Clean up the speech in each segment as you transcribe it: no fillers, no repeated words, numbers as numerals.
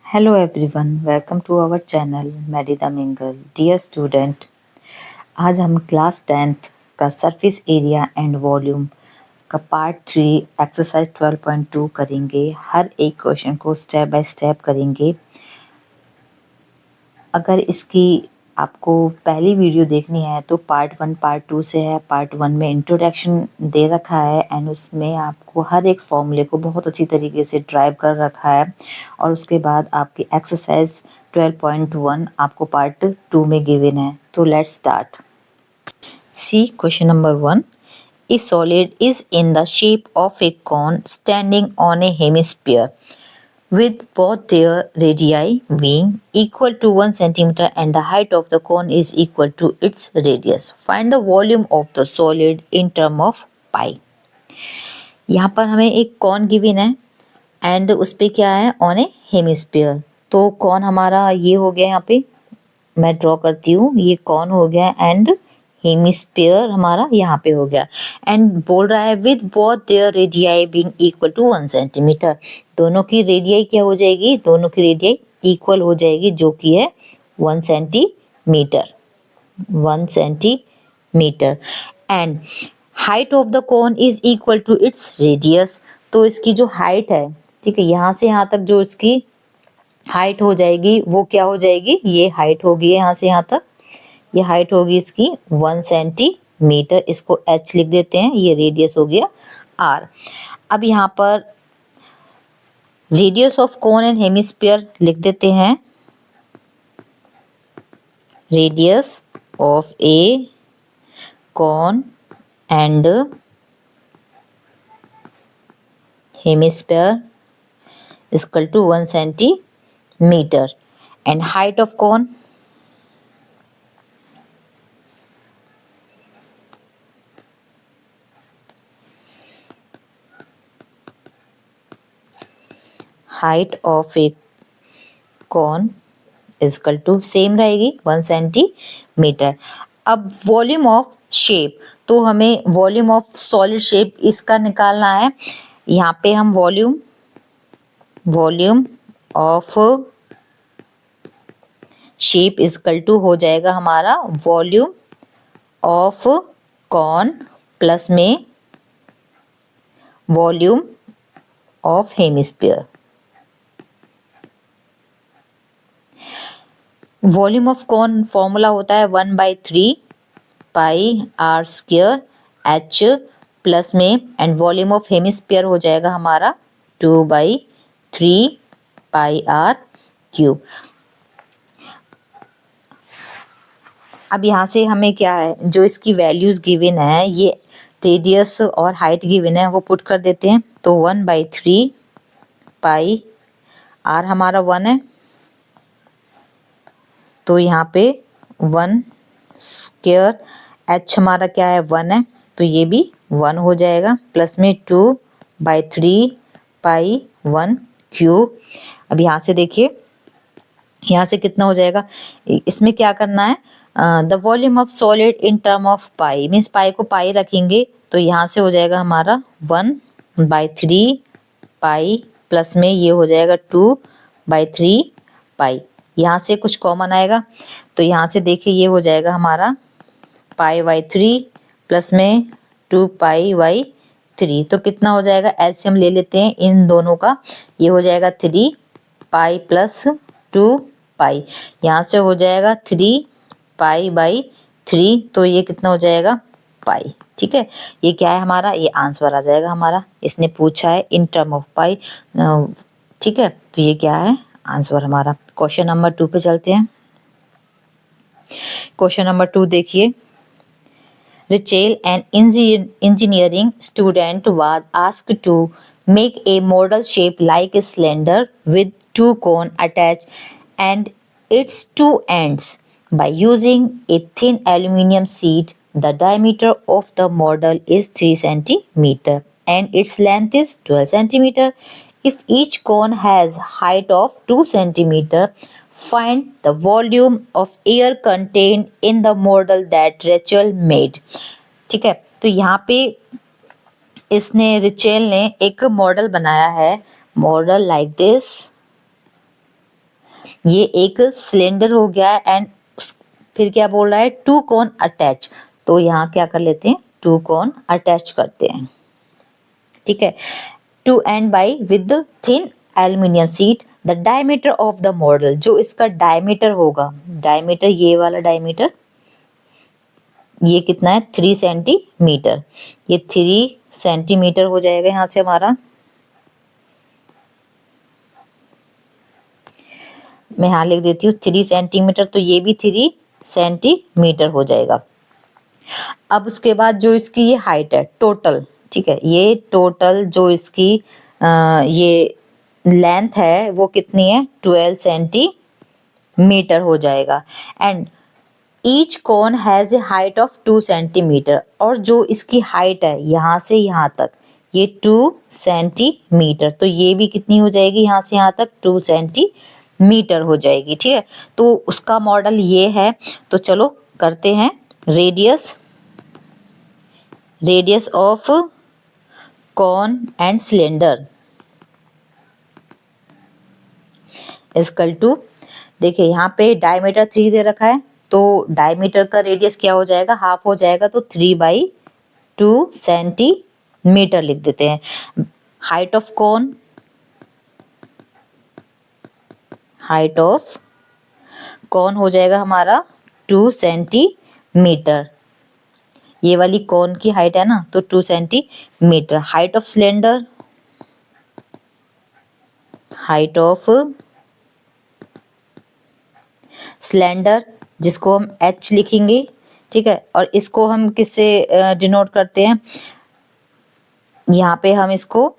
Hello everyone, welcome to our channel Medida Mingle. Dear student, आज हम class 10th का surface area and volume का part 3 exercise 12.2 करेंगे। हर एक क्वेश्चन को स्टेप बाय स्टेप करेंगे। अगर इसकी आपको पहली वीडियो देखनी है तो पार्ट 1 पार्ट 2 से है। पार्ट 1 में इंट्रोडक्शन दे रखा है एंड उसमें आपको हर एक फॉर्मूले को बहुत अच्छी तरीके से ड्राइव कर रखा है। और उसके बाद आपकी एक्सरसाइज 12.1 आपको पार्ट 2 में गिवन है। तो let's start. See question number 1। A solid is in the shape of a cone standing on a hemisphere with both their radii being equal to 1 centimeter and the height of the cone is equal to its radius. Find the volume of the solid in term of pi. यहाँ पर हमें एक cone given है and उस पे क्या है on A hemisphere. तो कॉन हमारा ये हो गया, यहाँ पे मैं ड्रॉ करती हूँ, ये कॉन हो गया एंड हेमिस्फीयर हमारा यहाँ पे हो गया। एंड बोल रहा है with both their radii being equal to 1 centimeter. दोनों की रेडियाई क्या हो जाएगी, दोनों की रेडियाई इक्वल हो जाएगी, जो कि है 1 centimeter. 1 centimeter and height of the cone is equal to its radius. तो इसकी जो हाइट है, ठीक है, यहाँ से यहाँ तक जो इसकी हाइट हो जाएगी वो क्या हो जाएगी, ये हाइट होगी यहाँ से यहाँ तक, ये हाइट होगी इसकी 1 सेंटीमीटर। इसको h लिख देते हैं, ये रेडियस हो गया r। अब यहाँ पर radius of cone and hemisphere लिख देते हैं, radius of a cone and hemisphere equal to 1 centimeter and height of cone height of a cone equal to same रहेगी 1 सेंटीमीटर। अब वॉल्यूम ऑफ शेप, तो हमें वॉल्यूम ऑफ सॉलिड शेप इसका निकालना है। यहाँ पे हम volume of shape equal to हो जाएगा हमारा वॉल्यूम ऑफ कॉन प्लस में volume of hemisphere. Volume of cone formula होता है 1/3 pi are square h plus में एंड वॉल्यूम ऑफ हेमिस्फीयर हो जाएगा हमारा 2/3 पाई आर क्यूब। अब यहाँ से हमें क्या है, जो इसकी वैल्यूज गिवन है, ये रेडियस और हाइट गिवन है, वो पुट कर देते हैं। तो 1/3 पाई आर हमारा 1 है, तो यहाँ पे 1 स्क्वायर एच हमारा क्या है 1 है, तो ये भी 1 हो जाएगा प्लस में 2/3 पाई 1 क्यूब। अब यहाँ से देखिए, यहाँ से कितना हो जाएगा, इसमें क्या करना है, the volume of solid in term of pi, means पाई को पाई रखेंगे, तो यहाँ से हो जाएगा हमारा 1/3 पाई प्लस में ये हो जाएगा 2/3 पाई। यहाँ से कुछ कॉमन आएगा, तो यहाँ से देखिए ये हो जाएगा हमारा π/3 प्लस में 2π/3। तो कितना हो जाएगा, एलसीएम ले लेते हैं इन दोनों का, ये हो जाएगा 3π प्लस 2π, यहाँ से हो जाएगा 3π/3, तो ये कितना हो जाएगा पाई। ठीक है, ये क्या है हमारा, ये आंसर आ जाएगा हमारा। इसने पूछा है इन टर्म ऑफ पाई, ठीक है, तो ये क्या है आंसर हमारा। क्वेश्चन नंबर 2 पे चलते हैं। क्वेश्चन नंबर 2 देखिए, Rachel, an engineering student, was asked to make a model shaped like a cylinder with 2 cones attached and its 2 ends. By using a thin aluminum sheet, the diameter of the model is 3 centimeter and its length is 12 centimeter. If each cone has height of 2 centimeter, find the volume of air contained in the model that Rachel made. ठीक है, तो यहाँ पे इसने Rachel ने एक model बनाया है, मॉडल लाइक दिस, ये एक सिलेंडर हो गया एंड फिर क्या बोल रहा है, टू कोन अटैच। तो यहाँ क्या कर लेते हैं, टू कोन अटैच करते हैं, ठीक है। To end by with thin aluminium sheet the diameter of the model, जो इसका डायमीटर होगा, डायमीटर ये वाला डायमीटर, ये कितना है 3 सेंटीमीटर, ये 3 सेंटीमीटर हो जाएगा यहाँ से हमारा। मैं यहाँ लिख देती हूँ 3 सेंटीमीटर, तो ये भी 3 सेंटीमीटर हो जाएगा। अब उसके बाद जो इसकी ये हाइट है टोटल, ठीक है, ये टोटल जो इसकी ये लेंथ है वो कितनी है, 12 सेंटीमीटर हो जाएगा। And each cone has a height of 2 centimetre, और जो इसकी हाइट है यहाँ से यहाँ तक ये 2 सेंटीमीटर, तो ये भी कितनी हो जाएगी, यहाँ से यहाँ तक 2 सेंटीमीटर हो जाएगी, ठीक है। तो उसका मॉडल ये है। तो चलो करते हैं। Radius of cone and cylinder equal to, देखिए यहाँ पे डायमीटर 3 दे रखा है, तो डायमीटर का रेडियस क्या हो जाएगा, हाफ हो जाएगा, तो 3/2 सेंटीमीटर लिख देते हैं। हाइट ऑफ कॉन हो जाएगा हमारा 2 सेंटीमीटर, ये वाली कॉन की हाइट है ना, तो 2 सेंटीमीटर। हाइट ऑफ सिलेंडर जिसको हम h लिखेंगे, ठीक है, और इसको हम किससे डिनोट करते हैं, यहाँ पे हम इसको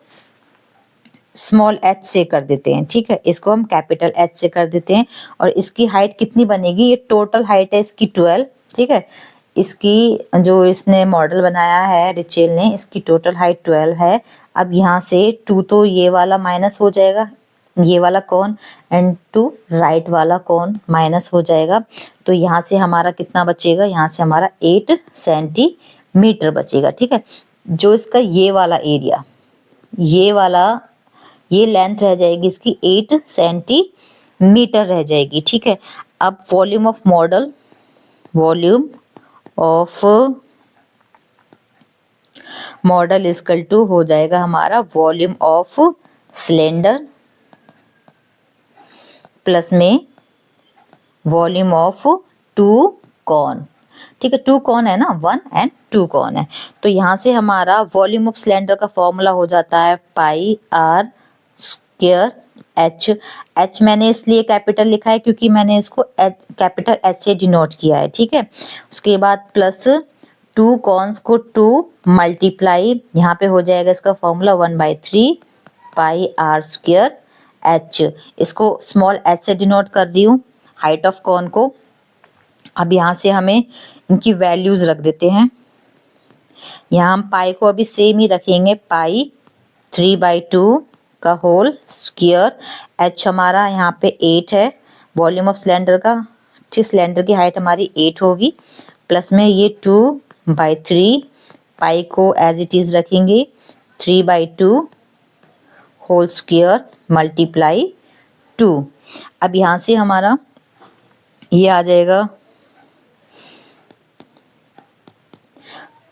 स्मॉल h से कर देते हैं, ठीक है, इसको हम कैपिटल H से कर देते हैं। और इसकी हाइट कितनी बनेगी, ये टोटल हाइट है इसकी 12, ठीक है, इसकी जो इसने मॉडल बनाया है रिचेल ने, इसकी टोटल हाइट 12 है। अब यहाँ से 2 तो ये वाला माइनस हो जाएगा, ये वाला कौन, एंड 2 राइट वाला कौन माइनस हो जाएगा, तो यहाँ से हमारा कितना बचेगा, यहाँ से हमारा 8 सेंटीमीटर बचेगा, ठीक है। जो इसका ये वाला एरिया, ये लेंथ रह जाएगी इसकी 8 सेंटीमीटर रह जाएगी, ठीक है। अब volume of model equal to हो जाएगा हमारा वॉल्यूम ऑफ सिलेंडर प्लस में वॉल्यूम ऑफ 2 कॉन, ठीक है, 2 कॉन है ना, 1 एंड 2 कॉन है। तो यहाँ से हमारा वॉल्यूम ऑफ सिलेंडर का फॉर्मूला हो जाता है πr² h मैंने इसलिए कैपिटल लिखा है क्योंकि मैंने इसको कैपिटल H से डिनोट किया है, ठीक है। उसके बाद प्लस 2 कॉन्स को 2 मल्टीप्लाई, यहाँ पे हो जाएगा इसका फॉर्मूला 1/3 πr² h, इसको स्मॉल h से डिनोट कर रही हूँ हाइट ऑफ कॉन को। अब यहाँ से हमें इनकी वैल्यूज रख देते हैं, यहाँ हम पाई को अभी सेम ही रखेंगे, पाई 3/2 का होल स्क्वायर, h हमारा यहाँ पे 8 है, वॉल्यूम ऑफ सिलेंडर का, ठीक, सिलेंडर की हाइट हमारी 8 होगी, प्लस में ये 2/3, पाई को एज इट इज़ रखेंगे 3/2 होल स्क्वायर मल्टीप्लाई 2। अब यहाँ से हमारा ये आ जाएगा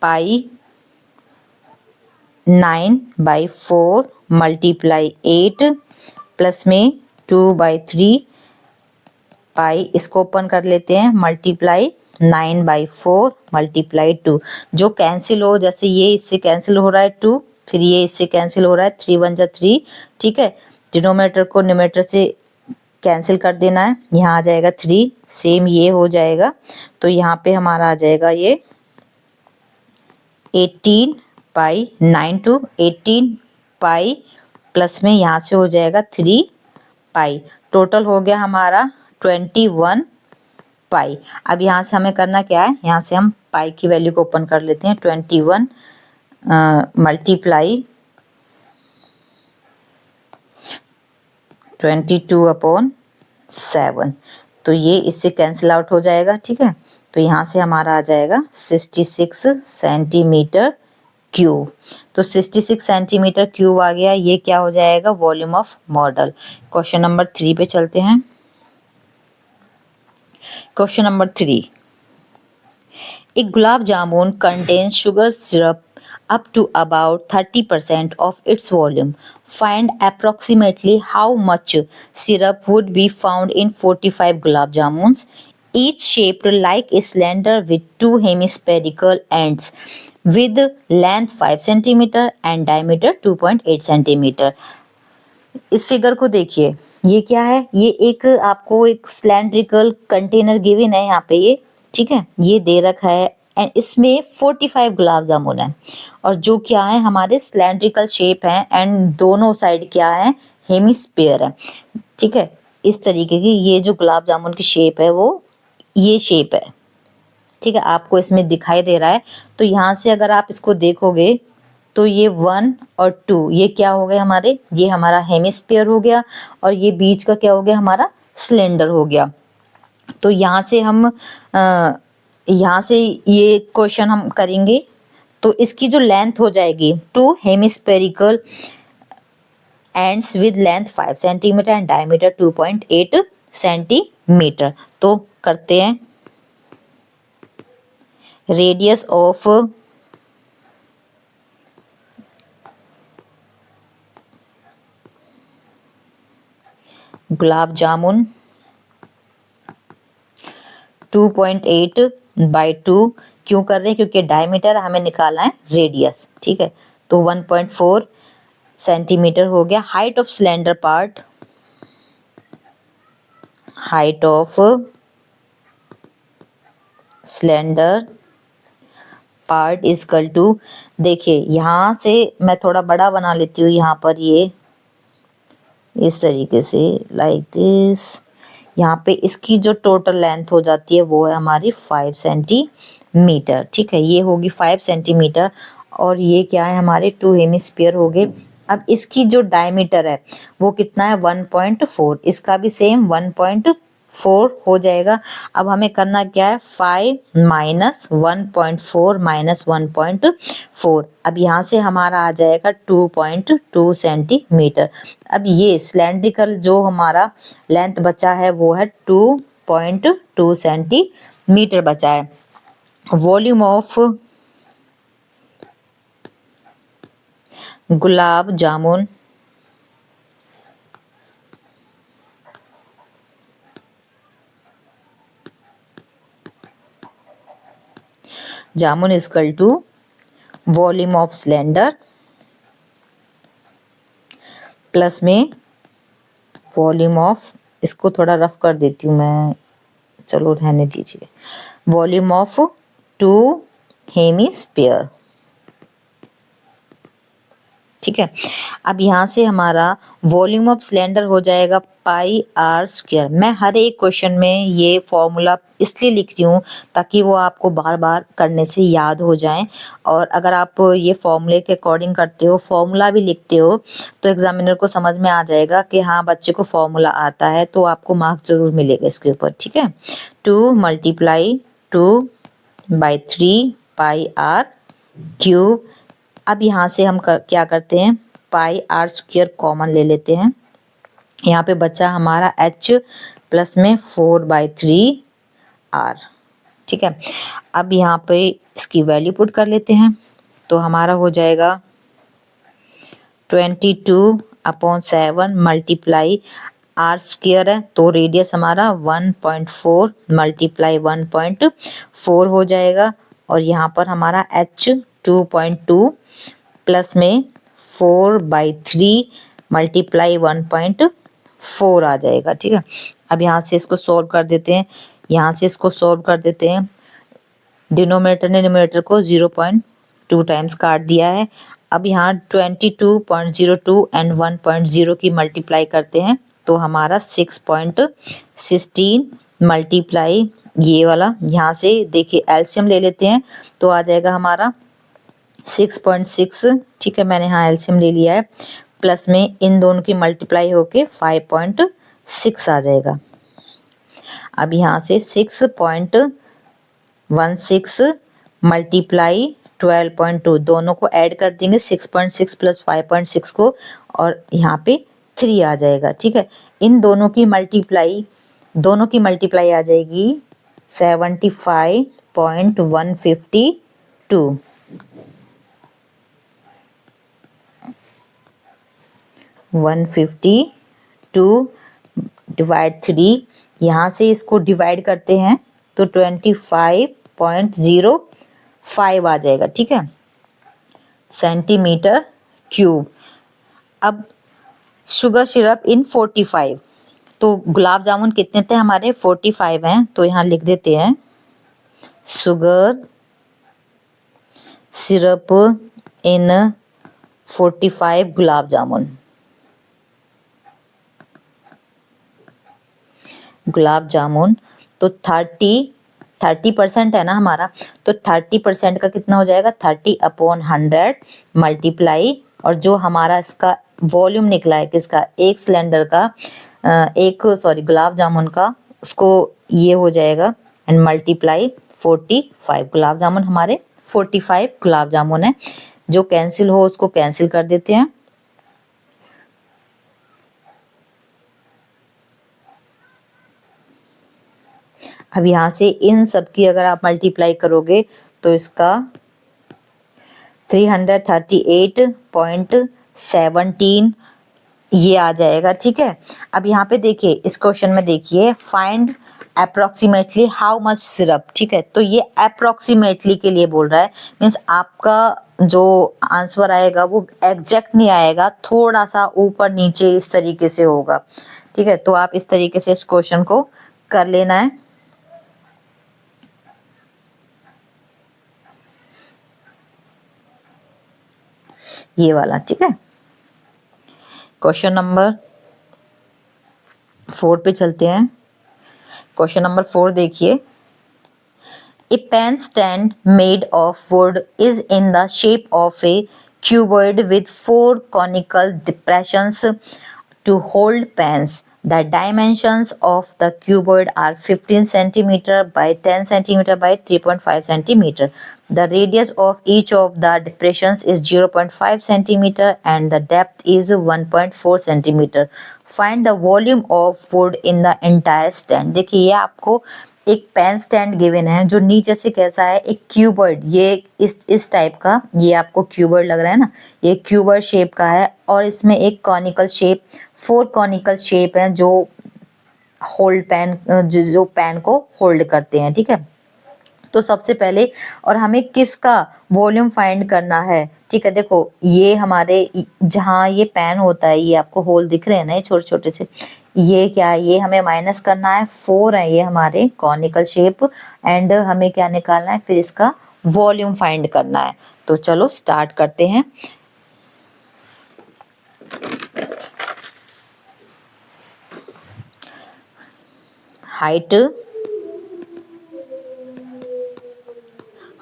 पाई 9/4 मल्टीप्लाई 8 प्लस में 2/3 पाई, इसको ओपन कर लेते हैं, मल्टीप्लाई 9/4 मल्टीप्लाई 2, जो कैंसिल हो, जैसे ये इससे कैंसिल हो रहा है 2, फिर ये इससे कैंसिल हो रहा है 3 1 जा 3, ठीक है, डिनोमिनेटर को न्यूमरेटर से कैंसिल कर देना है, यहाँ आ जाएगा 3, सेम ये हो जाएगा, तो यहाँ पे हमारा आ जाएगा ये 18/9 to 18 पाई, प्लस में यहाँ से हो जाएगा 3 पाई, टोटल हो गया हमारा 21 पाई। अब यहाँ से हमें करना क्या है, यहाँ से हम पाई की वैल्यू को ओपन कर लेते हैं, 21 मल्टीप्लाई 22/7, तो ये इससे कैंसिल आउट हो जाएगा, ठीक है। तो यहाँ से हमारा आ जाएगा 66 सेंटीमीटर क्यूब, तो 66 सेंटीमीटर क्यूब आ गया, ये क्या हो जाएगा, volume of model. Question number 3 पे चलते हैं। Question number 3, a gulab jamun contains sugar syrup up to about 30% of its volume. Find approximately how much syrup would be found in 45 gulab jamuns, each shaped like a cylinder with two hemispherical ends with length 5 cm and diameter 2.8 cm. इस figure को देखिए, ये क्या है, ये एक आपको एक सिलेंड्रिकल कंटेनर गिवन है यहाँ पे, ये ठीक है, ये दे रखा है एंड इसमें 45 गुलाब जामुन है और जो क्या है हमारे सिलेंड्रिकल शेप है एंड दोनों साइड क्या है, हेमिस्फीयर है, ठीक है। इस तरीके की ये जो गुलाब जामुन की शेप है वो ये शेप है, ठीक है, आपको इसमें दिखाई दे रहा है। तो यहाँ से अगर आप इसको देखोगे तो ये 1 और 2 ये क्या हो गए हमारे, ये हमारा हेमिस्फीयर हो गया और ये बीच का क्या हो गया, हमारा सिलेंडर हो गया। तो यहाँ से हम यहाँ से ये क्वेश्चन हम करेंगे तो इसकी जो लेंथ हो जाएगी 2 hemispherical ends with length 5 centimetre and diameter 2.8 centimetre. तो करते हैं, radius of gulab jamun 2.8 by 2 क्यों कर रहे हैं, क्योंकि डायमीटर हमें निकालना है रेडियस, ठीक है। तो 1.4 सेंटीमीटर हो गया। Height of cylinder part, height of cylinder part is equal to, देखिए यहाँ से मैं थोड़ा बड़ा बना लेती हूँ, यहाँ पर ये इस तरीके से लाइक दिस, यहाँ पे इसकी जो टोटल लेंथ हो जाती है वो है हमारी 5 सेंटीमीटर, ठीक है, ये होगी 5 सेंटीमीटर और ये क्या है हमारे 2 हेमिस्फीयर हो गए। अब इसकी जो डायमीटर है वो कितना है 1.4, इसका भी सेम 1.4 हो जाएगा। अब हमें करना क्या है, 5 माइनस 1.4 माइनस 1.4, अब यहाँ से हमारा आ जाएगा 2.2 सेंटीमीटर। अब ये सिलेंड्रिकल जो हमारा लेंथ बचा है वो है 2.2 सेंटीमीटर बचा है। Volume of gulab jamun jamun is equal to volume of cylinder plus में वॉल्यूम ऑफ, इसको थोड़ा रफ कर देती हूँ मैं, चलो रहने दीजिए, वॉल्यूम ऑफ 2 हेमिस्फीयर, ठीक है। अब यहाँ से हमारा वॉल्यूम ऑफ सिलेंडर हो जाएगा पाई आर स्क्वायर। मैं हर एक क्वेश्चन में ये फॉर्मूला इसलिए लिख रही हूँ ताकि वो आपको बार बार करने से याद हो जाए, और अगर आप ये फॉर्मूले के अकॉर्डिंग करते हो, फॉर्मूला भी लिखते हो, तो एग्जामिनर को समझ में आ जाएगा कि हाँ बच्चे को फॉर्मूला आता है, तो आपको मार्क्स जरूर मिलेगा इसके ऊपर, ठीक है। 2 multiply 2 by 3 pi are cube. अब यहाँ से हम क्या करते हैं, पाई आर स्क्वायर कॉमन ले लेते हैं, यहाँ पे बचा हमारा h प्लस में 4/3 r, ठीक है। अब यहाँ पे इसकी वैल्यू पुट कर लेते हैं, तो हमारा हो जाएगा 22/7 मल्टीप्लाई आर स्क्वायर है, तो रेडियस हमारा 1.4 मल्टीप्लाई 1.4 हो जाएगा, और यहाँ पर हमारा h 2.2 प्लस में 4/3 मल्टीप्लाई 1.4 आ जाएगा, ठीक है। अब यहाँ से इसको सॉल्व कर देते हैं, यहाँ से इसको सॉल्व कर देते हैं, डिनोमिनेटर ने न्यूमरेटर को 0.2 टाइम्स काट दिया है। अब यहाँ 22.02 एंड 1.0 की मल्टीप्लाई करते हैं, तो हमारा 6.16 मल्टीप्लाई ये वाला, यहाँ से देखिए एलसीएम ले लेते हैं, तो आ जाएगा हमारा 6.6, ठीक है, मैंने यहाँ एलसीएम ले लिया है, प्लस में इन दोनों की मल्टीप्लाई होके 5.6 आ जाएगा। अब यहाँ से 6.16 मल्टीप्लाई 12.2 दोनों को ऐड कर देंगे, 6.6 प्लस 5.6 को, और यहाँ पे 3 आ जाएगा, ठीक है। इन दोनों की मल्टीप्लाई दोनों की मल्टीप्लाई आ जाएगी 75.152 152 डिवाइड 3, यहाँ से इसको डिवाइड करते हैं तो 25.05 आ जाएगा, ठीक है, सेंटीमीटर क्यूब। अब शुगर सिरप इन 45, तो गुलाब जामुन कितने थे हमारे, 45 हैं, तो यहाँ लिख देते हैं शुगर सिरप इन 45 गुलाब जामुन। गुलाब जामुन तो 30% है ना हमारा, तो 30% का कितना हो जाएगा, 30/100 मल्टीप्लाई, और जो हमारा इसका वॉल्यूम निकला है किसका, एक सिलेंडर का, गुलाब जामुन का, उसको ये हो जाएगा एंड मल्टीप्लाई 45। गुलाब जामुन हमारे 45 गुलाब जामुन है, जो कैंसिल हो उसको कैंसिल कर देते हैं। अब यहाँ से इन सब की अगर आप मल्टीप्लाई करोगे तो इसका 338.17 ये आ जाएगा, ठीक है। अब यहाँ पे देखिए, इस क्वेश्चन में देखिए, find approximately how much syrup, ठीक है, तो ये अप्रोक्सीमेटली के लिए बोल रहा है, मीन्स आपका जो आंसर आएगा वो एग्जैक्ट नहीं आएगा, थोड़ा सा ऊपर नीचे इस तरीके से होगा, ठीक है। तो आप इस तरीके से इस क्वेश्चन को कर लेना है। ये वाला, ठीक है। क्वेश्चन नंबर 4 पे चलते हैं। क्वेश्चन नंबर 4 देखिए, a pen stand made of wood is in the shape of a cuboid with 4 conical depressions to hold pens. The dimensions of the cuboid are 15 centimeter by 10 centimeter by 3.5 centimeter. The radius of each of the depressions is 0.5 centimeter and the depth is 1.4 centimeter. Find the volume of wood in the entire stand. देखिए, ये आपको एक pen stand given है जो नीचे से कैसा है, एक क्यूबर्ड, ये इस टाइप का, ये आपको क्यूबर्ड लग रहा है ना, ये क्यूबर्ड शेप का है, और इसमें एक कॉनिकल शेप, 4 कॉनिकल शेप है जो होल्ड पेन, जो पेन को होल्ड करते हैं, ठीक है। तो सबसे पहले, और हमें किसका वॉल्यूम फाइंड करना है, ठीक है। देखो, ये हमारे जहाँ ये पेन होता है, ये आपको होल दिख रहे हैं ना, ये छोटे छोटे से, ये क्या है, ये हमें माइनस करना है, 4 है ये हमारे कॉनिकल शेप, एंड हमें क्या निकालना है, फिर इसका वॉल्यूम फाइंड करना है। तो चलो स्टार्ट करते हैं।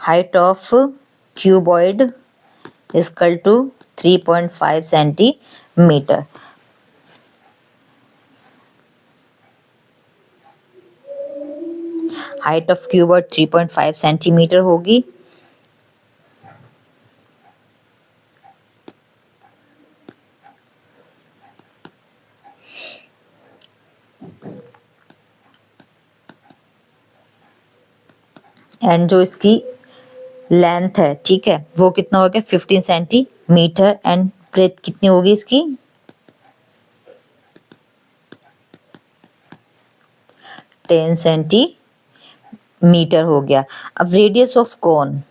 height of cuboid is equal to 3.5 centimeter. Height of क्यूबर्ड 3.5 centimetre होगी। एंड जो इसकी लेंथ है, ठीक है, वो कितना हो गया, 15 सेंटीमीटर, एंड ब्रेथ कितनी होगी इसकी, 10 सेंटीमीटर हो गया। अब radius of cone,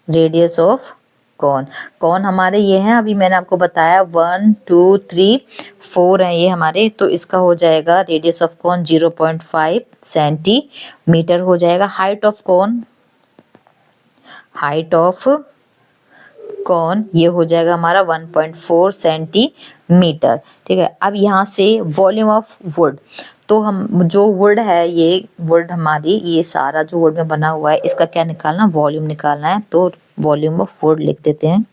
radius of cone, cone हमारे ये हैं, अभी मैंने आपको बताया 1 2 3 4 है ये हमारे, तो इसका हो जाएगा रेडियस ऑफ कॉन 0.5 सेंटीमीटर हो जाएगा। Height of cone, height of cone ये हो जाएगा हमारा 1.4 सेंटीमीटर, ठीक है। अब यहाँ से वॉल्यूम ऑफ वुड, तो हम जो वुड है, ये वुड हमारी, ये सारा जो वुड में बना हुआ है, इसका क्या निकालना, वॉल्यूम निकालना है। तो वॉल्यूम ऑफ वुड लिख देते हैं,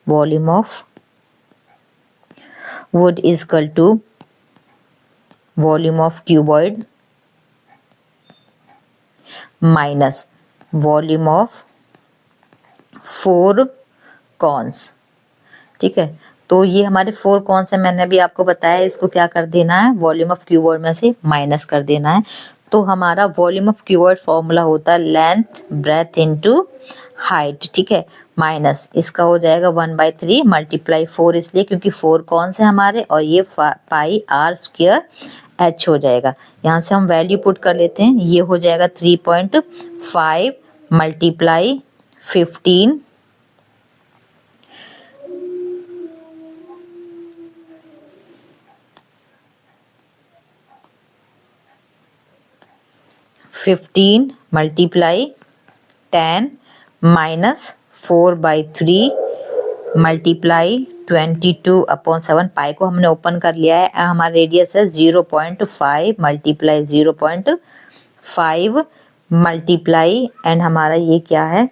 volume of wood is equal to volume of cuboid minus volume of 4 cones, ठीक है। तो ये हमारे 4 कौन से मैंने अभी आपको बताया, इसको क्या कर देना है, वॉल्यूम ऑफ क्यूबॉइड में से माइनस कर देना है। तो हमारा वॉल्यूम ऑफ क्यूबॉइड फॉर्मूला होता है लेंथ ब्रेथ इनटू हाइट, ठीक है, माइनस इसका हो जाएगा 1/3 मल्टीप्लाई 4, इसलिए क्योंकि 4 कौन से हमारे, और ये पाई आर स्क्वायर एच हो जाएगा। यहाँ से हम वैल्यू पुट कर लेते हैं, ये हो जाएगा 3.5 मल्टीप्लाई 15 मल्टीप्लाई 10 माइनस 4/3 मल्टीप्लाई 22/7, पाई को हमने ओपन कर लिया है, हमारा रेडियस है 0.5 मल्टीप्लाई 0.5 मल्टीप्लाई एंड हमारा ये क्या है,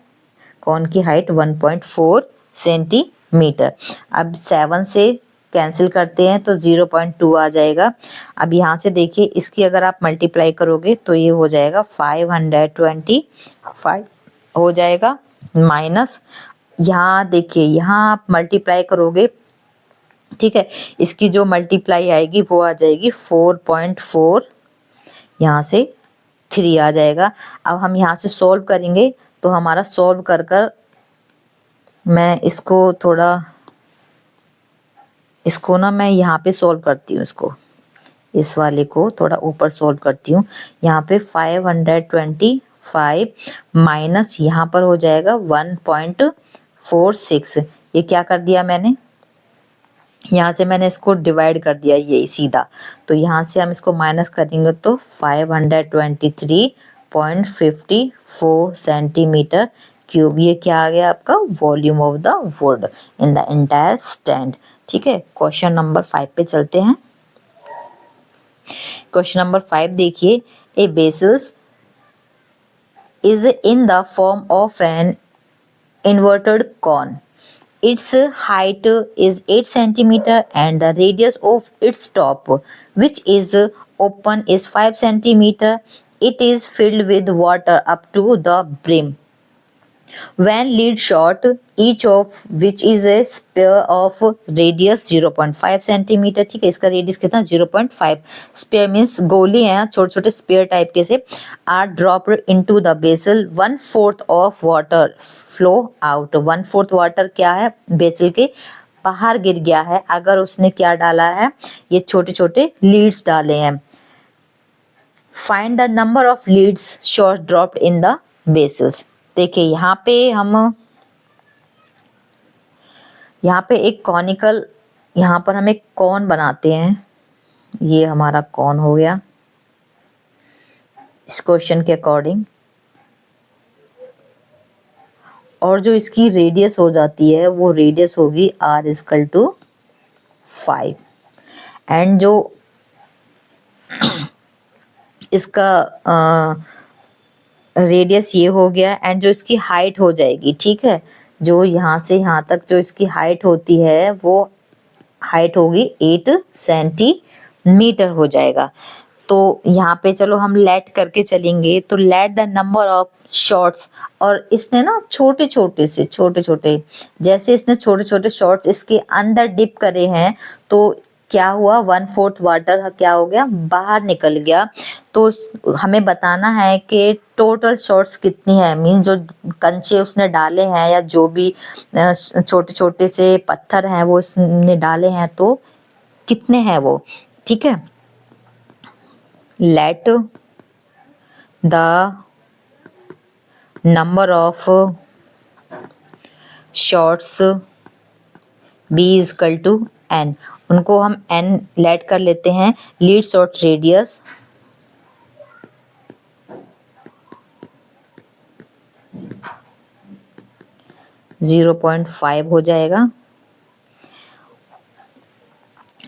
कौन की हाइट 1.4 सेंटीमीटर। अब 7 से कैंसिल करते हैं तो 0.2 आ जाएगा। अब यहाँ से देखिए इसकी अगर आप मल्टीप्लाई करोगे तो ये हो जाएगा 525 हो जाएगा, माइनस यहाँ देखिए यहाँ आप मल्टीप्लाई करोगे, ठीक है, इसकी जो मल्टीप्लाई आएगी वो आ जाएगी 4.4, यहाँ से 3 आ जाएगा। अब हम यहाँ से सॉल्व करेंगे तो हमारा सॉल्व कर मैं इसको थोड़ा, इसको ना मैं यहाँ पे सॉल्व करती हूँ, इसको इस वाले को थोड़ा ऊपर सॉल्व करती हूँ। यहाँ पे 525 माइनस यहाँ पर हो जाएगा 1.46, ये क्या कर दिया मैंने, यहाँ से मैंने इसको डिवाइड कर दिया ये सीधा, तो यहाँ से हम इसको माइनस करेंगे तो 523.54 सेंटीमीटर क्यूब, ये क्या आ गया आपका volume of the would in the entire stand. ठीक है, क्वेश्चन नंबर 5 पे चलते हैं। क्वेश्चन नंबर 5 देखिए, a basis is in the form of an inverted cone. Its height is 8 centimeter and the radius of its top, which is open, is 5 centimeter. It is filled with water up to the brim. When lid short, each of which is a sphere of radius 0.5 centimetre. ठीक है, इसका radius कितना 0.5, spare means गोली हैं छोटे छोटे spare type के से, are dropped into the vessel, 1/4 of water flow out. 1/4 water क्या है, बेसल के बाहर गिर गया है, अगर उसने क्या डाला है, ये छोटे छोटे लीड्स डाले हैं। Find the number of leads shot dropped in the vessels. देखिए यहाँ पे हम, यहाँ पे एक कॉनिकल, यहाँ पर हम एक कॉन बनाते हैं, ये हमारा कॉन हो गया इस क्वेश्चन के अकॉर्डिंग, और जो इसकी रेडियस हो जाती है वो रेडियस होगी r=5, एंड जो इसका रेडियस ये हो गया, एंड जो इसकी हाइट हो जाएगी, ठीक है, जो यहाँ से यहाँ तक जो इसकी हाइट होती है वो हाइट होगी 8 सेंटीमीटर हो जाएगा। तो यहाँ पे चलो हम लेट करके चलेंगे, तो late the number of shots, और इसने ना छोटे छोटे जैसे इसने छोटे छोटे शॉट्स इसके अंदर डिप करे हैं, तो क्या हुआ 1/4 वाटर क्या हो गया, बाहर निकल गया। तो हमें बताना है कि टोटल शॉट्स कितनी है, मीन जो कंचे उसने डाले हैं या जो भी छोटे छोटे से पत्थर हैं वो इसने डाले हैं, तो कितने हैं वो। ठीक है, let the number of shots be is equal to n, उनको हम n लेट कर लेते हैं। लीड शॉर्ट रेडियस (0.5 हो जाएगा।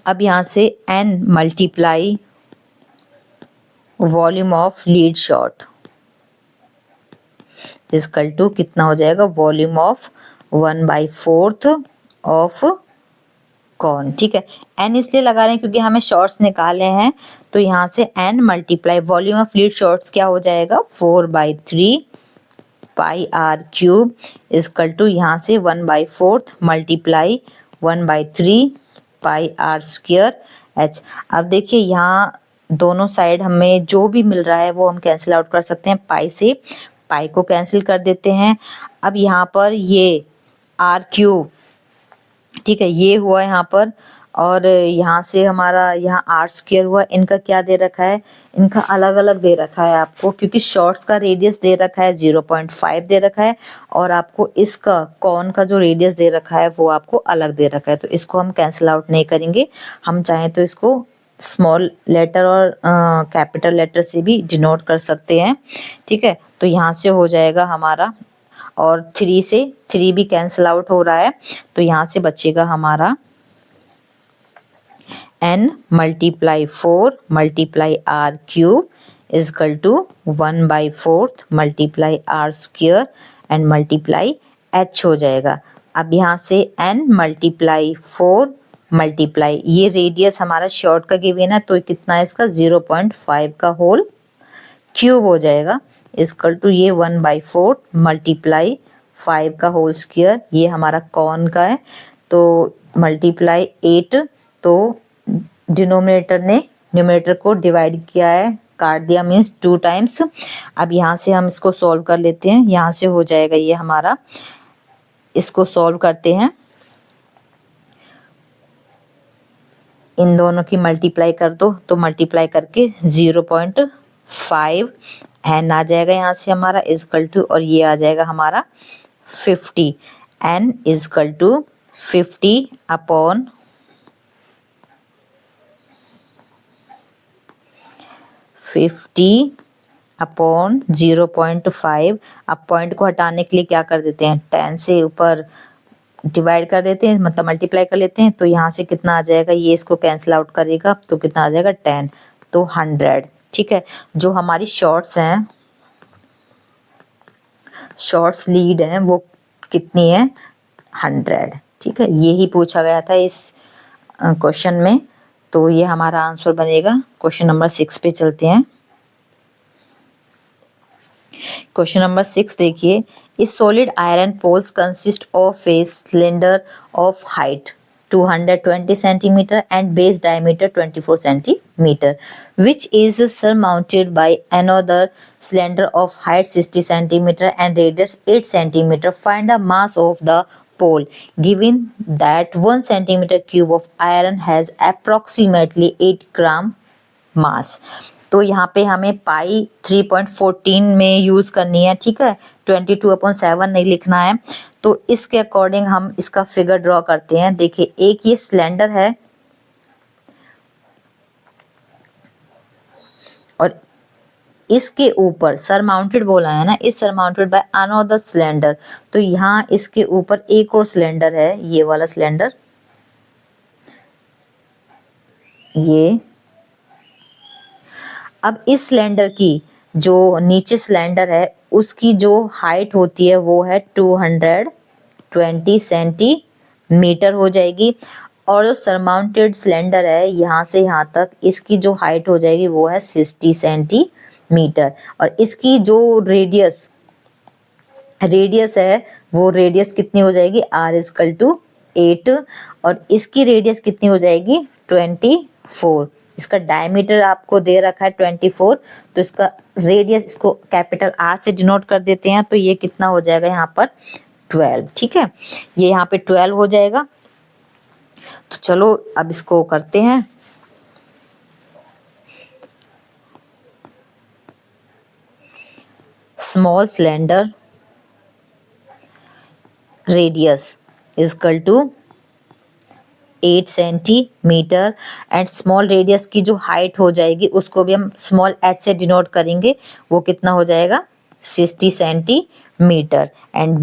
अब यहाँ से n multiply volume of lead shot equal to कितना हो जाएगा, वॉल्यूम ऑफ 1/4 ऑफ कॉन। ठीक है, n इसलिए लगा रहे हैं क्योंकि हमें शॉर्ट्स निकाले हैं, तो यहाँ से n multiply volume of lead shots क्या हो जाएगा 4/3 pi r cube equal to यहाँ से 1/4 multiply 1/3 pi are square h. अब देखिए यहाँ दोनों साइड हमें जो भी मिल रहा है वो हम कैंसिल आउट कर सकते हैं। पाई से पाई को कैंसिल कर देते हैं। अब यहाँ पर ये आर क्यूब, ठीक है, ये हुआ यहाँ पर, और यहाँ से हमारा यहाँ आर स्क्वायर हुआ। इनका क्या दे रखा है, इनका अलग अलग दे रखा है आपको, क्योंकि शॉर्ट्स का रेडियस दे रखा है 0.5 दे रखा है, और आपको इसका कॉन का जो रेडियस दे रखा है वो आपको अलग दे रखा है। तो इसको हम कैंसिल आउट नहीं करेंगे, हम चाहें तो इसको स्मॉल लेटर और कैपिटल लेटर से भी डिनोट कर सकते हैं, ठीक है। तो यहाँ से हो जाएगा हमारा, और 3 से 3 भी कैंसिल आउट हो रहा है, तो यहाँ से बचेगा हमारा n multiply 4 multiply r cube is equal to 1/4 multiply r square and multiply h हो जाएगा। अब यहाँ से n मल्टीप्लाई 4 मल्टीप्लाई, ये रेडियस हमारा शॉर्ट का गिवन है तो कितना है इसका 0.5 का होल क्यूब हो जाएगा, इक्वल टू ये 1/4 मल्टीप्लाई 5 का होल स्क्वायर, ये हमारा कॉन का है, तो मल्टीप्लाई 8, तो डिनोमिनेटर ने न्यूमरेटर को डिवाइड किया है, काट दिया, मीन्स 2 टाइम्स। अब यहाँ से हम इसको सॉल्व कर लेते हैं, यहाँ से हो जाएगा ये हमारा, इसको सॉल्व करते हैं, इन दोनों की मल्टीप्लाई कर दो, तो मल्टीप्लाई करके 0.5 एन आ जाएगा यहाँ से हमारा इक्वल टू, और ये आ जाएगा हमारा 50, एन इक्वल टू 50 अपॉन 0.5। अब पॉइंट को हटाने के लिए क्या कर देते हैं, 10 से ऊपर डिवाइड कर देते हैं, मतलब मल्टीप्लाई कर लेते हैं, तो यहाँ से कितना आ जाएगा, ये इसको कैंसिल आउट करेगा तो कितना आ जाएगा 10, तो 100, ठीक है। जो हमारी शॉर्ट्स हैं, शॉर्ट्स लीड हैं, वो कितनी है 100, ठीक है। यही पूछा गया था इस क्वेश्चन में, तो ये हमारा आंसर बनेगा। क्वेश्चन नंबर 6 पे चलते हैं। क्वेश्चन नंबर 6 देखिए, इस solid iron poles consist of a cylinder of height 220 centimeter and base diameter 24 centimeter, which is surmounted by another cylinder of height 60 centimeter and radius 8 centimeter. Find the mass of the pole given that 1 centimeter cube of iron has approximately 8 gram mass. तो यहाँ पे हमें पाई 3.14 में use करनी है, ठीक है, 22/7 नहीं लिखना है। तो इसके अकॉर्डिंग हम इसका फिगर ड्रॉ करते हैं। देखिए, एक ये सिलेंडर है और इसके ऊपर सरमाउंटेड बोला है ना, इस सरमाउंटेड बाय अनदर सिलेंडर, तो यहाँ इसके ऊपर एक और सिलेंडर है, ये वाला सिलेंडर, ये। अब इस सिलेंडर की जो नीचे सिलेंडर है उसकी जो हाइट होती है वो है 220 सेंटीमीटर हो जाएगी, और जो सरमाउंटेड सिलेंडर है यहाँ से यहाँ तक, इसकी जो हाइट हो जाएगी वो है 60 सेंटीमीटर, और इसकी जो रेडियस है वो रेडियस कितनी हो जाएगी, r इक्वल टू 8, और इसकी रेडियस कितनी हो जाएगी 24। इसका डायमीटर आपको दे रखा है 24, तो इसका रेडियस, इसको कैपिटल R से डिनोट कर देते हैं, तो ये कितना हो जाएगा यहाँ पर 12, ठीक है, ये यहाँ पे 12 हो जाएगा। तो चलो अब इसको करते हैं। Small cylinder radius equal to 8 centimeter, and small radius की जो हाइट हो जाएगी उसको भी हम स्मॉल h से डिनोट करेंगे, वो कितना हो जाएगा 60 सेंटीमीटर, एंड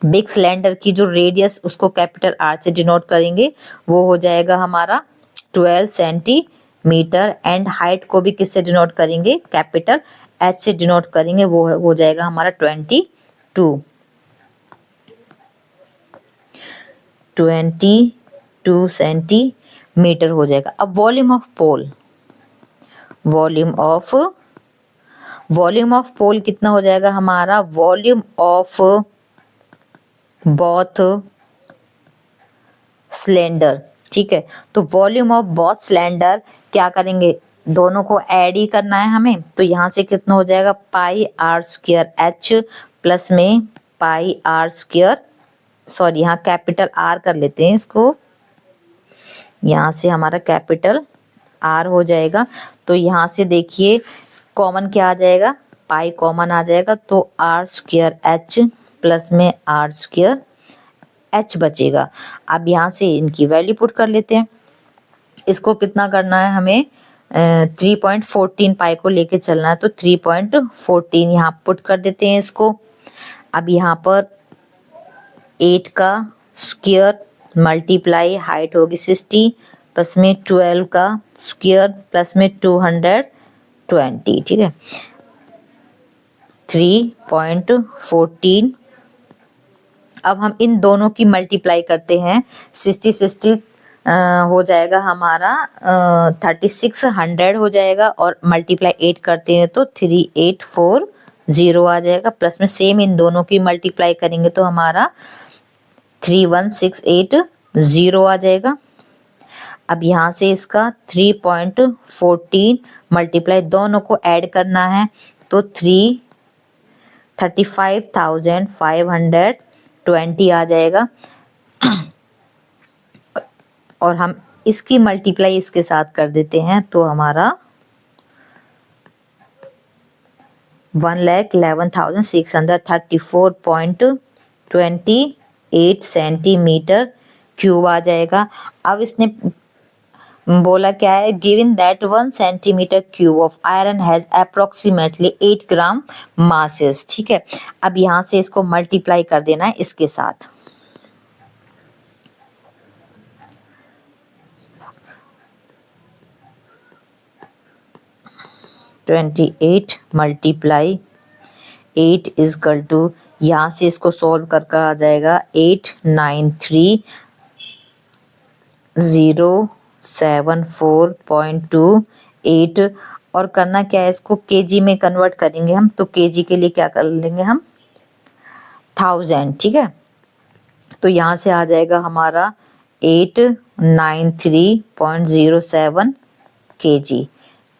बिग सिलेंडर की जो रेडियस उसको कैपिटल R से डिनोट करेंगे, वो हो जाएगा हमारा 12 सेंटीमीटर, एंड हाइट को भी किससे डिनोट करेंगे, कैपिटल H से डिनोट करेंगे, वो हो जाएगा हमारा 22 सेंटीमीटर हो जाएगा। अब वॉल्यूम ऑफ पोल कितना हो जाएगा हमारा, वॉल्यूम ऑफ बोथ सिलेंडर, ठीक है। तो वॉल्यूम ऑफ बोथ सिलेंडर क्या करेंगे, दोनों को ऐड ही करना है हमें। तो यहाँ से कितना हो जाएगा, pi are square h plus में पाई आर स्क्वायर, सॉरी यहाँ कैपिटल आर कर लेते हैं इसको, यहाँ से हमारा कैपिटल आर हो जाएगा। तो यहाँ से देखिए कॉमन क्या आ जाएगा, पाई कॉमन आ जाएगा, तो आर स्क्वायर एच प्लस में आर स्क्वायर एच बचेगा। अब यहाँ से इनकी वैल्यू पुट कर लेते हैं। इसको कितना करना है हमें, 3.14 पाई को लेके चलना है, तो 3.14 यहाँ पुट कर देते हैं इसको। अब यहाँ पर 8 का स्क्वायर मल्टीप्लाई हाइट होगी 60 प्लस में 12 का स्क्वायर प्लस में 220, ठीक है। 3.14, अब हम इन दोनों की मल्टीप्लाई करते हैं, 60 हो जाएगा हमारा 3600 हो जाएगा, और मल्टीप्लाई 8 करते हैं तो 3840 आ जाएगा, प्लस में सेम इन दोनों की मल्टीप्लाई करेंगे तो हमारा 31680 आ जाएगा। अब यहाँ से इसका 3.14 मल्टीप्लाई दोनों को ऐड करना है, तो 35,520 आ जाएगा। और हम इसकी मल्टीप्लाई इसके साथ कर देते हैं तो हमारा 1,11,634.28 सेंटीमीटर क्यूब आ जाएगा। अब इसने बोला क्या है, given that 1 centimetre cube of iron has approximately 8 gram masses, ठीक है। अब यहाँ से इसको मल्टीप्लाई कर देना है इसके साथ, (28 मल्टीप्लाई 8 इज इक्वल टू), यहाँ से इसको सॉल्व कर कर आ जाएगा 893,074.28। और करना क्या है, इसको केजी में कन्वर्ट करेंगे हम, तो केजी के लिए क्या कर लेंगे हम, 1000, ठीक है। तो यहाँ से आ जाएगा हमारा 893.07 केजी,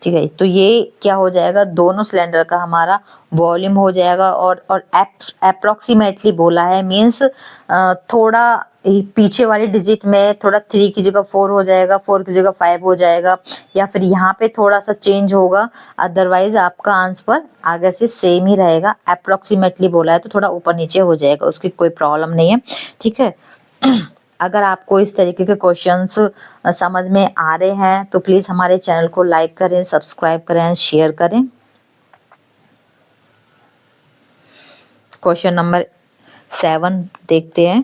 ठीक है। तो ये क्या हो जाएगा, दोनों सिलेंडर का हमारा वॉल्यूम हो जाएगा। और अप्रोक्सीमेटली बोला है, मीन्स थोड़ा पीछे वाले डिजिट में थोड़ा 3 की जगह 4 हो जाएगा, 4 की जगह 5 हो जाएगा, या फिर यहाँ पे थोड़ा सा चेंज होगा, अदरवाइज आपका आंसर आगे से सेम ही रहेगा। अप्रोक्सीमेटली बोला है तो थोड़ा ऊपर नीचे हो जाएगा, उसकी कोई प्रॉब्लम नहीं है, ठीक है। अगर आपको इस तरीके के क्वेश्चंस समझ में आ रहे हैं तो प्लीज़ हमारे चैनल को लाइक करें, सब्सक्राइब करें, शेयर करें। क्वेश्चन नंबर 7 देखते हैं।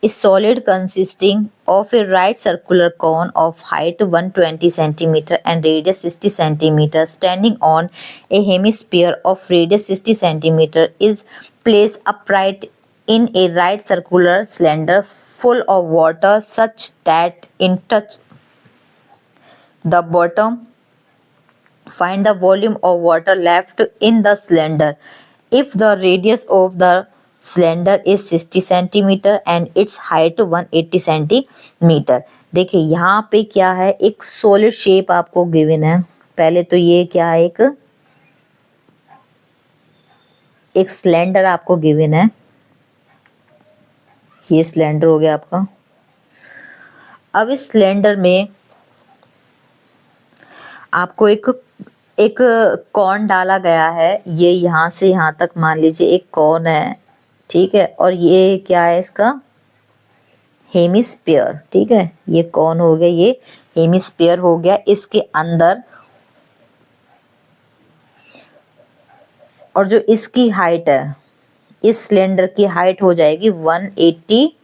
A solid consisting of a right circular cone of height 120 centimeter and radius 60 centimeter standing on a hemisphere of radius 60 centimeter is placed upright in a right circular cylinder full of water such that in touch the bottom. Find the volume of water left in the cylinder if the radius of the cylinder is 60 centimetre and it's height 180 centimetre. देखिए यहाँ पे क्या है, एक solid shape आपको given है। पहले तो ये क्या है, एक सिलेंडर आपको गिवन है, ये सिलेंडर हो गया आपका। अब इस सिलेंडर में आपको एक कॉर्न डाला गया है, ये यहाँ से यहाँ तक मान लीजिए एक कॉर्न है, ठीक है। और ये क्या है, इसका हेमिस्फीयर, ठीक है। ये कौन हो गया, ये हेमिस्फीयर हो गया। इसके अंदर और जो इसकी हाइट है, इस सिलेंडर की हाइट हो जाएगी 180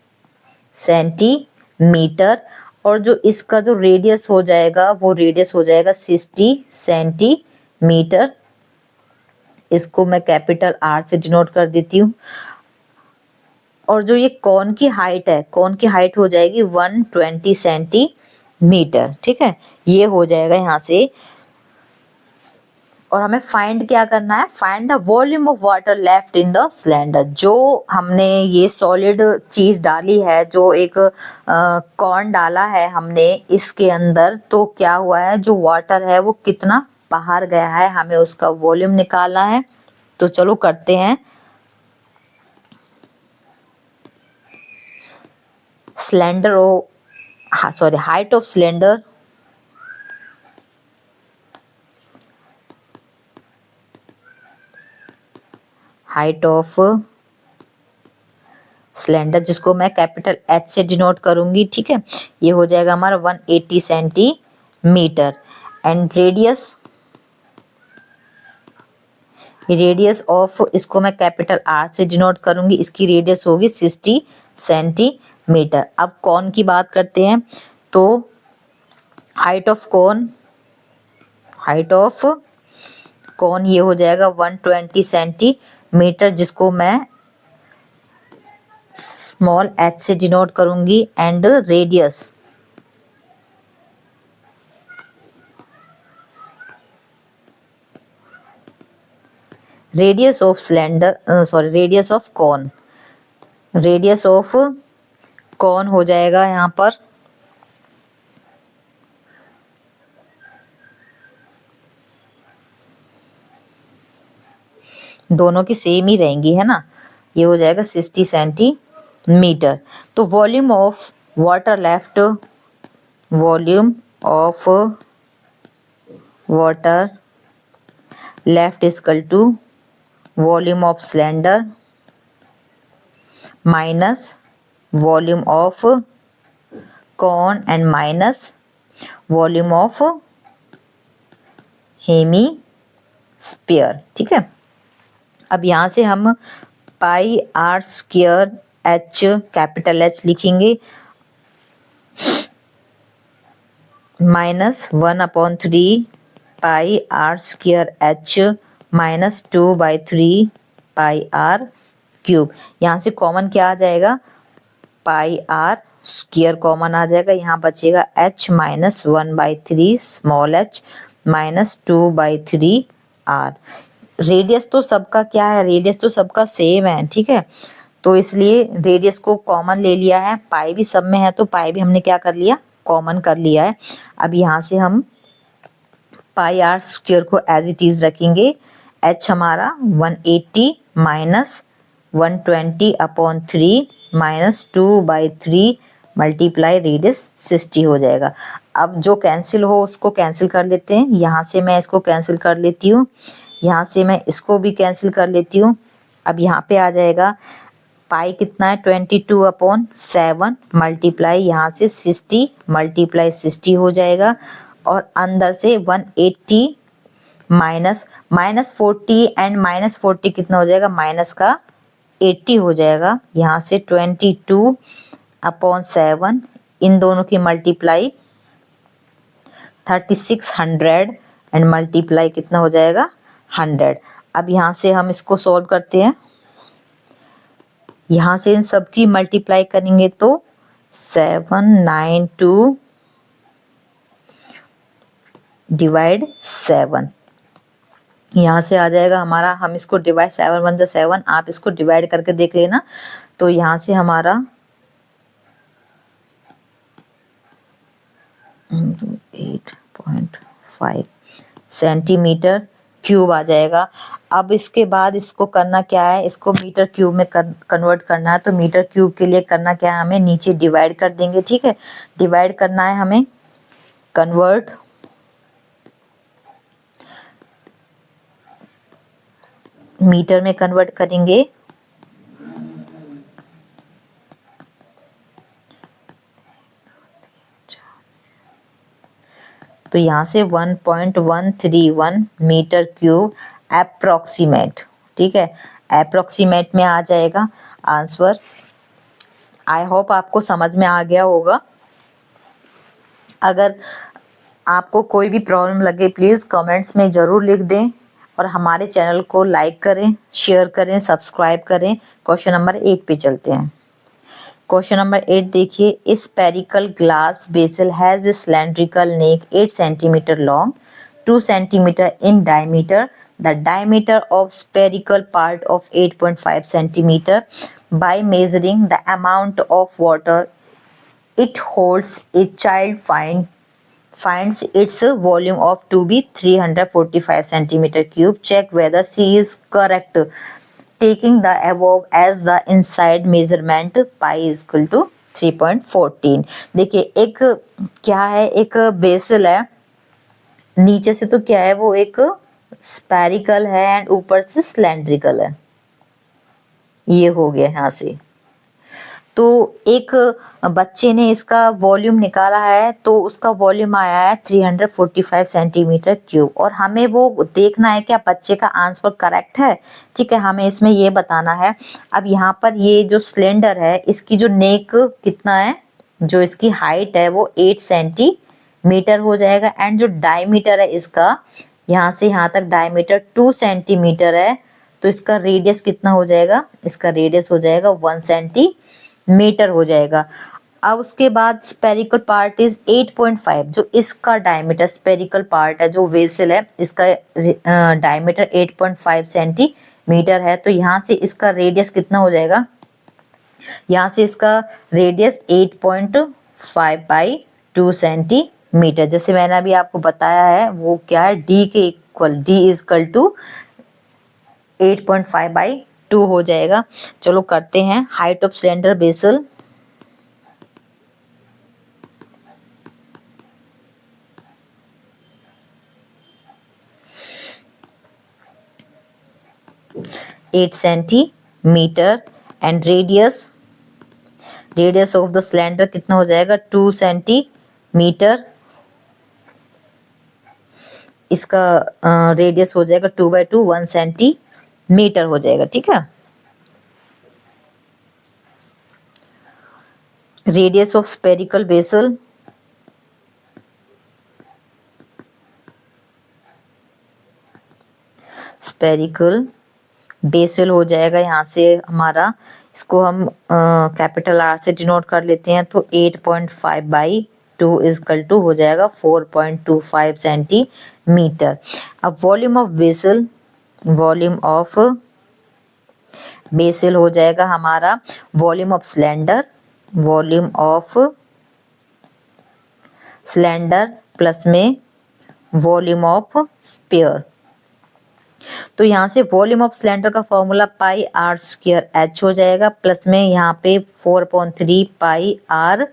सेंटीमीटर, और जो इसका जो रेडियस हो जाएगा वो रेडियस हो जाएगा 60 सेंटीमीटर। इसको मैं कैपिटल आर से डिनोट कर देती हूँ। और जो ये कॉन की हाइट है, कॉन की हाइट हो जाएगी 120 सेंटीमीटर, ठीक है। ये हो जाएगा यहाँ से और हमें फाइंड क्या करना है, find the volume of water left in the cylinder. जो हमने ये सॉलिड चीज डाली है, जो एक कॉर्न डाला है हमने इसके अंदर, तो क्या हुआ है, जो वाटर है वो कितना बाहर गया है, हमें उसका वॉल्यूम निकालना है। तो चलो करते हैं। Cylinder sorry height of cylinder height of cylinder, जिसको मैं कैपिटल एच से डिनोट करूंगी, ठीक है। ये हो जाएगा हमारा 180 सेंटीमीटर। एंड रेडियस ऑफ, इसको मैं कैपिटल आर से डिनोट करूंगी, इसकी रेडियस होगी 60 सेंटीमीटर। अब कॉन की बात करते हैं, तो हाइट ऑफ कॉन ये हो जाएगा 120 सेंटीमीटर, जिसको मैं स्मॉल एच से डिनोट करूंगी। And radius of cylinder sorry radius of cone हो जाएगा यहाँ पर दोनों की सेम ही रहेंगी, है ना। ये हो जाएगा 60 सेंटीमीटर। तो volume of water left equal to volume of cylinder minus volume of cone and minus volume of hemisphere, ठीक है। अब यहाँ से हम pi are square H, capital H लिखेंगे, -1/3 pi are square H minus 2/3 pi are cube. यहाँ से common क्या आ जाएगा, पाई आर स्क्वायर कॉमन आ जाएगा, यहाँ बचेगा h minus 1/3 small h minus 2/3 r। Radius तो सबका क्या है, रेडियस तो सबका सेम है, ठीक है। तो इसलिए रेडियस को कॉमन ले लिया है, पाई भी सब में है तो पाई भी हमने क्या कर लिया, कॉमन कर लिया है। अब यहाँ से हम पाई आर स्क्वायर को एज इट इज रखेंगे, h हमारा 180 माइनस 120/3 माइनस 2/3 मल्टीप्लाई रेडियस 60 हो जाएगा। अब जो कैंसिल हो उसको कैंसिल कर लेते हैं, यहाँ से मैं इसको कैंसिल कर लेती हूँ, यहाँ से मैं इसको भी कैंसिल कर लेती हूँ। अब यहाँ पे आ जाएगा पाई कितना है 22/7 मल्टीप्लाई यहाँ से 60 मल्टीप्लाई 60 हो जाएगा। और अंदर से 180 माइनस -40 एंड -40 कितना हो जाएगा, माइनस का 80 हो जाएगा। यहाँ से 22/7 इन दोनों की मल्टीप्लाई 3600 एंड मल्टीप्लाई कितना हो जाएगा 100। अब यहाँ से हम इसको सॉल्व करते हैं, यहाँ से इन सब की मल्टीप्लाई करेंगे तो 792 डिवाइड 7, यहाँ से आ जाएगा हमारा, हम इसको डिवाइड 7 1 7, आप इसको डिवाइड करके देख लेना। तो यहाँ से हमारा 8.5 सेंटीमीटर क्यूब आ जाएगा। अब इसके बाद इसको करना क्या है, इसको मीटर क्यूब में कन्वर्ट करना है। तो मीटर क्यूब के लिए करना क्या है, हमें नीचे डिवाइड कर देंगे, ठीक है। डिवाइड करना है हमें, कन्वर्ट मीटर में कन्वर्ट करेंगे। तो यहाँ से 1.131 मीटर क्यूब अप्रोक्सीमेट, ठीक है, अप्रोक्सीमेट में आ जाएगा आंसर। आई होप आपको समझ में आ गया होगा। अगर आपको कोई भी प्रॉब्लम लगे प्लीज़ कमेंट्स में ज़रूर लिख दें और हमारे चैनल को लाइक करें, शेयर करें, सब्सक्राइब करें। क्वेश्चन नंबर 8 पे चलते हैं। क्वेश्चन नंबर 8 देखिए, spherical glass vessel has a cylindrical neck 8 centimeter long 2 centimeter in diameter. The diameter of spherical part of 8.5 centimeter. By measuring the amount of water it holds, a child finds its volume of to be 345 centimeter cube. Check whether she is correct. Taking the above as the inside measurement, pi is equal to 3.14. देखिए एक क्या है, एक basal है, नीचे से तो क्या है वो एक स्पेरिकल है एंड ऊपर से सिलेंड्रिकल है, ये हो गया यहाँ से। तो एक बच्चे ने इसका वॉल्यूम निकाला है, तो उसका वॉल्यूम आया है 345 सेंटीमीटर क्यूब, और हमें वो देखना है क्या बच्चे का आंसर करेक्ट है। ठीक है, हमें इसमें ये बताना है। अब यहाँ पर ये जो सिलेंडर है, इसकी जो नेक कितना है, जो इसकी हाइट है वो 8 सेंटीमीटर हो जाएगा, एंड जो डायमीटर है इसका, यहाँ से यहाँ तक डायमीटर 2 सेंटीमीटर है, तो इसका रेडियस कितना हो जाएगा, इसका रेडियस हो जाएगा 1 सेंटीमीटर हो जाएगा। अब उसके बाद स्पेरिकल पार्ट इज 8.5, जो इसका डायमीटर, स्पेरिकल पार्ट है जो वेसल है, इसका डायमीटर 8.5 सेंटीमीटर है, तो यहाँ से इसका रेडियस कितना हो जाएगा, यहाँ से इसका रेडियस 8.5 बाई 2 सेंटीमीटर। जैसे मैंने अभी आपको बताया है वो क्या है, डी के equal, D is equal to 8.5 by 2 हो जाएगा। चलो करते हैं। Height of cylinder vessel, eight centimeter, and radius of the cylinder कितना हो जाएगा, 2 सेंटीमीटर। इसका रेडियस हो जाएगा 2 बाई 2, 1 सेंटीमीटर हो जाएगा। ठीक है, radius of spherical vessel, spherical vessel हो जाएगा यहाँ से हमारा, इसको हम कैपिटल आर से डिनोट कर लेते हैं, तो 8.5 बाई 2 इज इक्वल टू हो जाएगा 4.25 सेंटीमीटर। अब volume of vessel, volume of vessel हो जाएगा हमारा volume of cylinder, volume of cylinder plus में वॉल्यूम ऑफ स्पेयर। तो यहाँ से वॉल्यूम ऑफ सिलेंडर का formula pi are square h हो जाएगा, प्लस में यहाँ पे 4/3 पाई आर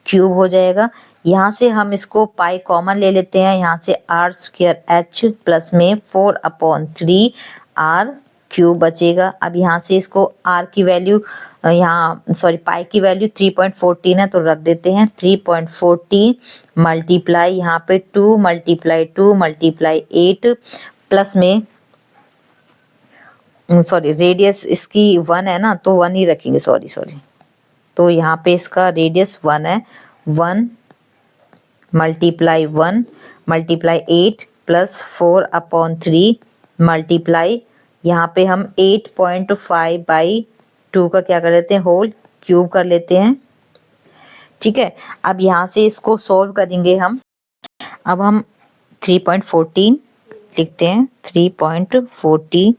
क्यूब हो जाएगा। यहाँ से हम इसको पाई कॉमन ले लेते हैं, यहाँ से आर स्क्वायर एच प्लस में 4/3 आर क्यूब बचेगा। अब यहाँ से इसको आर की वैल्यू, यहाँ सॉरी पाई की वैल्यू 3.14 है, तो रख देते हैं 3.14 मल्टीप्लाई यहाँ पे 2 मल्टीप्लाई 2 मल्टीप्लाई 8 प्लस में सॉरी रेडियस इसकी 1 है ना, तो 1 ही रखेंगे, सॉरी। तो यहाँ पे इसका रेडियस 1 है, 1 मल्टीप्लाई 1 मल्टीप्लाई 8 प्लस 4/3 मल्टीप्लाई यहाँ पे हम 8.5 बाई 2 का क्या कर लेते हैं, होल क्यूब कर लेते हैं। ठीक है, अब यहाँ से इसको सॉल्व करेंगे हम। अब हम 3.14 लिखते हैं, 3.14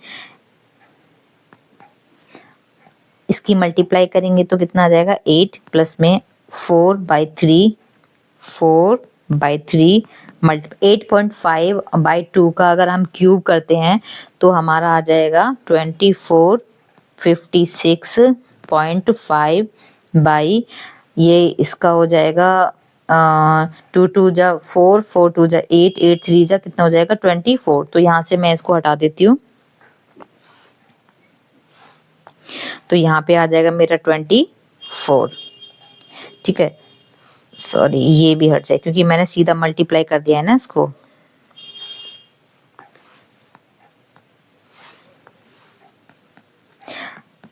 इसकी मल्टीप्लाई करेंगे तो कितना आ जाएगा, 8 प्लस में 4/3 8.5 बाई 2 का अगर हम क्यूब करते हैं तो हमारा आ जाएगा 2456.5 बाई, ये इसका हो जाएगा 2 2 जा 4 4 2 जा 8 8 3 जा कितना हो जाएगा 24। तो यहाँ से मैं इसको हटा देती हूँ, तो यहाँ पे आ जाएगा मेरा 24। ठीक है, सॉरी ये भी हट जाए क्योंकि मैंने सीधा मल्टीप्लाई कर दिया है ना इसको।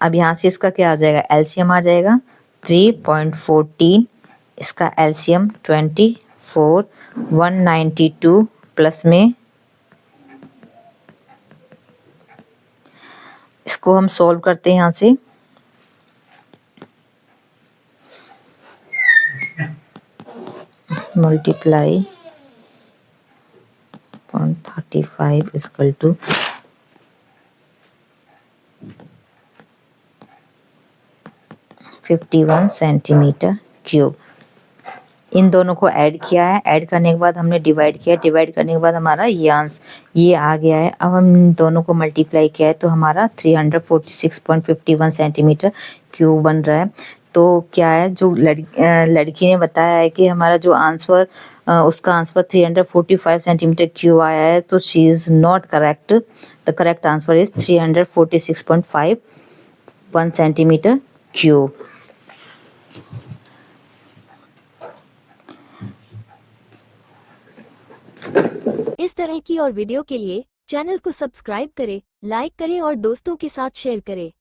अब यहाँ से इसका क्या आ जाएगा, एलसीएम आ जाएगा 3.14, इसका एलसीएम 24, 192 प्लस में इसको हम सॉल्व करते हैं यहाँ से। Multiply 0.35 equal to 51 centimetre cube. इन दोनों को ऐड किया है, ऐड करने के बाद हमने डिवाइड किया, डिवाइड करने के बाद हमारा ये आ गया है। अब हम इन दोनों को मल्टीप्लाई किया है तो हमारा 346.51 सेंटीमीटर क्यूब बन रहा है। तो क्या है, जो लड़की ने बताया है कि हमारा जो आंसर उसका आंसर 345 सेंटीमीटर क्यूब आया है, तो she is not correct. The correct answer is 346.51 centimetre cube. इस तरह की और वीडियो के लिए चैनल को सब्सक्राइब करें, लाइक करें और दोस्तों के साथ शेयर करें।